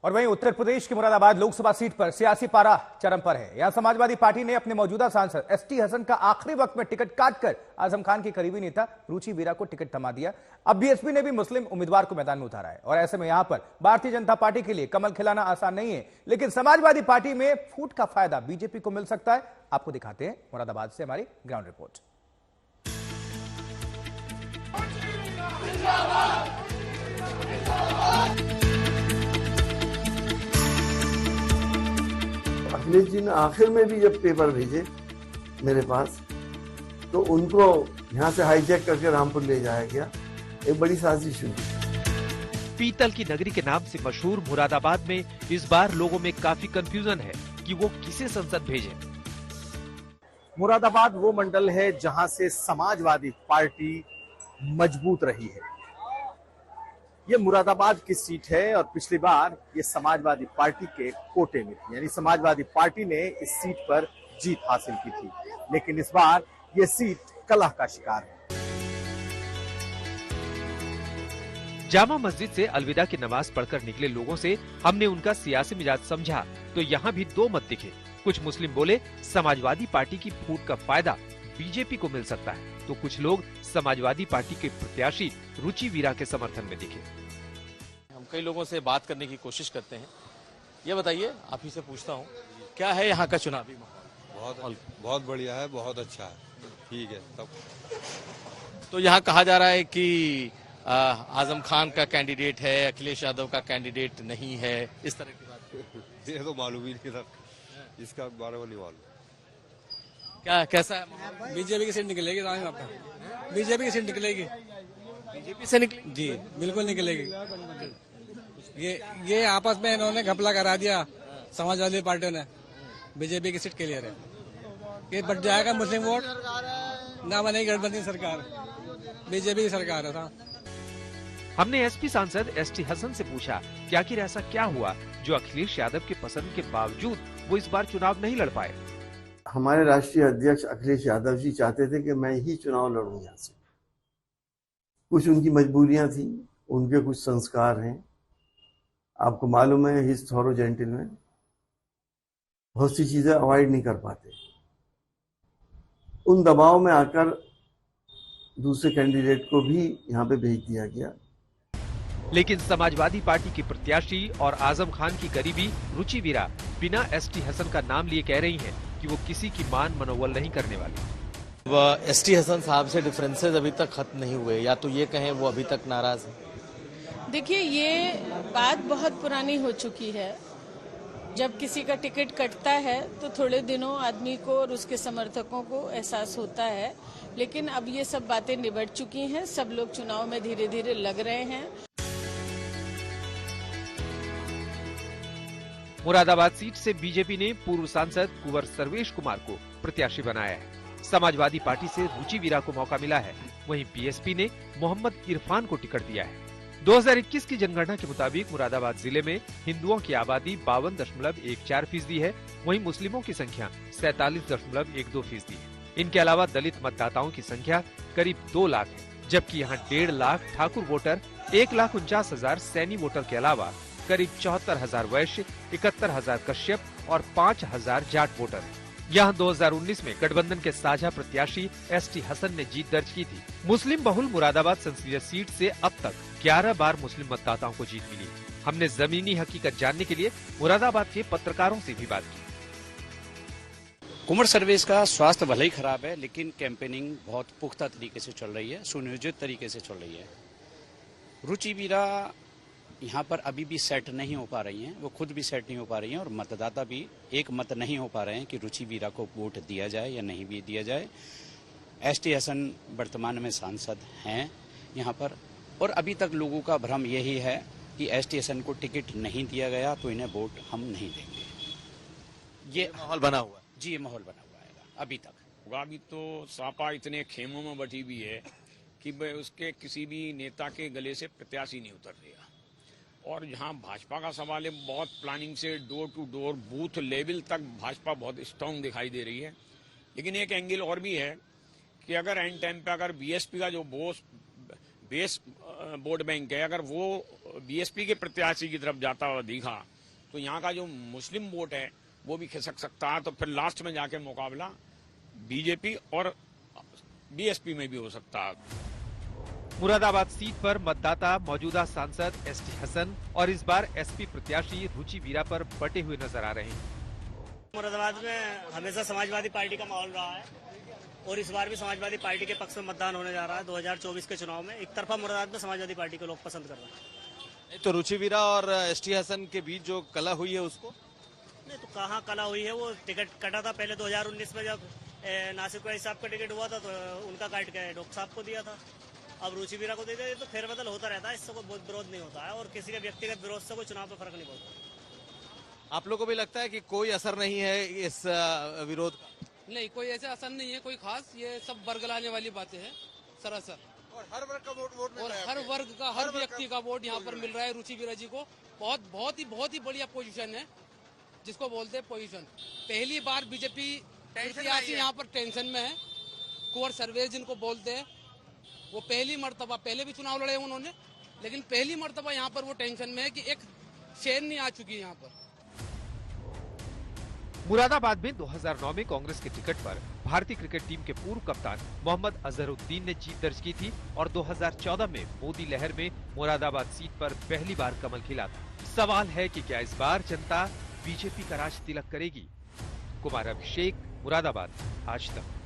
और वहीं उत्तर प्रदेश की मुरादाबाद लोकसभा सीट पर सियासी पारा चरम पर है। यहां समाजवादी पार्टी ने अपने मौजूदा सांसद एसटी हसन का आखिरी वक्त में टिकट काटकर आजम खान की करीबी नेता रुचि वीरा को टिकट थमा दिया। अब बीएसपी ने भी मुस्लिम उम्मीदवार को मैदान में उतारा है और ऐसे में यहां पर भारतीय जनता पार्टी के लिए कमल खिलाना आसान नहीं है, लेकिन समाजवादी पार्टी में फूट का फायदा बीजेपी को मिल सकता है। आपको दिखाते हैं मुरादाबाद से हमारी ग्राउंड रिपोर्ट। अखिलेश जी ने आखिर में भी जब पेपर भेजे मेरे पास, तो उनको यहां से हाईजैक करके रामपुर ले जाया गया। एक बड़ी साजिश हुई। पीतल की नगरी के नाम से मशहूर मुरादाबाद में इस बार लोगों में काफी कंफ्यूजन है कि वो किसे संसद भेजें। मुरादाबाद वो मंडल है जहां से समाजवादी पार्टी मजबूत रही है। ये मुरादाबाद की सीट है और पिछली बार ये समाजवादी पार्टी के कोटे में थी, यानी समाजवादी पार्टी ने इस सीट पर जीत हासिल की थी, लेकिन इस बार ये सीट कलह का शिकार है। जामा मस्जिद से अलविदा की नमाज पढ़कर निकले लोगों से हमने उनका सियासी मिजाज समझा तो यहाँ भी दो मत दिखे। कुछ मुस्लिम बोले समाजवादी पार्टी की फूट का फायदा बीजेपी को मिल सकता है, तो कुछ लोग समाजवादी पार्टी के प्रत्याशी रुचि वीरा के समर्थन में दिखे। हम कई लोगों से बात करने की कोशिश करते हैं। ये बताइए, आप ही से पूछता हूँ, क्या है यहाँ का चुनावी माहौल? बहुत बढ़िया है, बहुत अच्छा है, ठीक है। तब तो यहाँ कहा जा रहा है कि आजम खान का कैंडिडेट है, अखिलेश यादव का कैंडिडेट नहीं है, इस तरह की बात। ये तो मालूम ही नहीं था, इसका बारे में नहीं मालूम। क्या कैसा है? बीजेपी की सीट निकलेगी, बीजेपी की सीट निकलेगी, बीजेपी से निकली जी बिल्कुल निकलेगी। ये आपस में इन्होंने घपला करा दिया, समाजवादी पार्टी ने। बीजेपी की सीट क्लियर है, ये बढ़ जाएगा मुस्लिम वोट, ना बनेगी गठबंधन सरकार, बीजेपी की सरकार है। हमने एसपी सांसद एसटी हसन से पूछा कि आखिर ऐसा क्या हुआ जो अखिलेश यादव के पसंद के बावजूद वो इस बार चुनाव नहीं लड़ पाए। हमारे राष्ट्रीय अध्यक्ष अखिलेश यादव जी चाहते थे कि मैं ही चुनाव लड़ूं यहाँ से। कुछ उनकी मजबूरियां थी, उनके कुछ संस्कार हैं, आपको मालूम है, हिज थॉरो जेंटलमैन, बहुत सी चीजें अवॉइड नहीं कर पाते। उन दबाव में आकर दूसरे कैंडिडेट को भी यहाँ पे भेज दिया गया। लेकिन समाजवादी पार्टी की प्रत्याशी और आजम खान की करीबी रुचि वीरा बिना एसटी हसन का नाम लिए कह रही हैं कि वो किसी की मान मनोबल नहीं करने वाली। एसटी हसन साहब से डिफरेंसेस अभी तक खत्म नहीं हुए, या तो ये कहें वो अभी तक नाराज है? देखिए, ये बात बहुत पुरानी हो चुकी है। जब किसी का टिकट कटता है तो थोड़े दिनों आदमी को और उसके समर्थकों को एहसास होता है, लेकिन अब ये सब बातें निबट चुकी हैं। सब लोग चुनाव में धीरे धीरे लग रहे हैं। मुरादाबाद सीट से बीजेपी ने पूर्व सांसद कुंवर सर्वेश कुमार को प्रत्याशी बनाया है। समाजवादी पार्टी से रुचि वीरा को मौका मिला है, वहीं बीएसपी ने मोहम्मद इरफान को टिकट दिया है। 2021 की जनगणना के मुताबिक मुरादाबाद जिले में हिंदुओं की आबादी 52.14% है, वहीं मुस्लिमों की संख्या 47.12% है। इनके अलावा दलित मतदाताओं की संख्या करीब 2 लाख है, जबकि यहाँ 1.5 लाख ठाकुर वोटर, 1,49,000 सैनी वोटर के अलावा करीब 74,000 वैश्य, 71,000 कश्यप और 5,000 जाट वोटर हैं। यहाँ 2019 में गठबंधन के साझा प्रत्याशी एसटी हसन ने जीत दर्ज की थी। मुस्लिम बहुल मुरादाबाद संसदीय सीट से अब तक 11 बार मुस्लिम मतदाताओं को जीत मिली। हमने जमीनी हकीकत जानने के लिए मुरादाबाद के पत्रकारों से भी बात की। कुंवर सर्वेश का स्वास्थ्य भले ही खराब है, लेकिन कैंपेनिंग बहुत पुख्ता तरीके से चल रही है, सुनियोजित तरीके से चल रही है। रुचि वीरा यहाँ पर अभी भी सेट नहीं हो पा रही हैं, वो खुद भी सेट नहीं हो पा रही हैं और मतदाता भी एक मत नहीं हो पा रहे हैं कि रुचि वीरा को वोट दिया जाए या नहीं भी दिया जाए। एसटी हसन वर्तमान में सांसद हैं यहाँ पर, और अभी तक लोगों का भ्रम यही है कि एसटी हसन को टिकट नहीं दिया गया तो इन्हें वोट हम नहीं देंगे। ये माहौल बना हुआ है जी, ये माहौल बना हुआ है अभी तक। अभी तो सापा इतने खेमों में बटी हुई है कि उसके किसी भी नेता के गले से प्रत्याशी नहीं उतर रहा। और जहां भाजपा का सवाल है, बहुत प्लानिंग से door to door booth level तक भाजपा बहुत स्ट्रांग दिखाई दे रही है। लेकिन एक एंगल और भी है कि अगर एंड टाइम पे अगर बीएसपी का जो बेस वोट बैंक है, अगर वो बीएसपी के प्रत्याशी की तरफ जाता हुआ दिखा तो यहाँ का जो मुस्लिम वोट है वो भी खिसक सकता है। तो फिर लास्ट में जाके मुकाबला बीजेपी और बीएसपी में भी हो सकता है। मुरादाबाद सीट पर मतदाता मौजूदा सांसद एसटी हसन और इस बार एसपी प्रत्याशी रुचि वीरा पर बटे हुए नजर आ रहे हैं। मुरादाबाद में हमेशा समाजवादी पार्टी का माहौल रहा है और इस बार भी समाजवादी पार्टी के पक्ष में मतदान होने जा रहा है। 2024 के चुनाव में एक तरफा मुरादाबाद में समाजवादी पार्टी के लोग पसंद कर रहे हैं। तो रुचि वीरा और एसटी हसन के बीच जो कला हुई है उसको नहीं तो कहाँ कला हुई है, वो टिकट कटा था पहले 2019 में जब नासिर भाई साहब का टिकट हुआ था तो उनका काट के डॉक्टर साहब को दिया था, अब रुचि वीरा को दे दिया। तो फेरबदल होता रहता है, इससे कोई बहुत विरोध नहीं होता है और किसी के व्यक्तिगत विरोध से कोई चुनाव पे फर्क नहीं पड़ता। आप लोग को भी लगता है कि कोई असर नहीं है इस विरोध का? नहीं, कोई ऐसा असर नहीं है कोई खास, ये सब बरगलाने वाली बातें हैं सरासर। और हर वर्ग का वोट और हर वर्ग का, हर व्यक्ति का वोट यहाँ पर मिल रहा है रुचि वीरा जी को। बहुत ही बढ़िया पोजीशन है, जिसको बोलते हैं पोजीशन। पहली बार बीजेपी प्रत्याशी यहाँ पर टेंशन में है। कुंवर सर्वेश जिनको बोलते हैं, वो पहली मर्तबा, पहले भी चुनाव लड़े उन्होंने, लेकिन पहली मर्तबा यहाँ पर वो टेंशन में है कि एक शेरनी आ चुकी है यहाँ पर। मुरादाबाद में 2009 में कांग्रेस के टिकट पर भारतीय क्रिकेट टीम के पूर्व कप्तान मोहम्मद अजहरुद्दीन ने जीत दर्ज की थी और 2014 में मोदी लहर में मुरादाबाद सीट पर पहली बार कमल खिला था। सवाल है कि क्या इस बार जनता बीजेपी का राज तिलक करेगी? कुमार अभिषेक, मुरादाबाद, आज तक।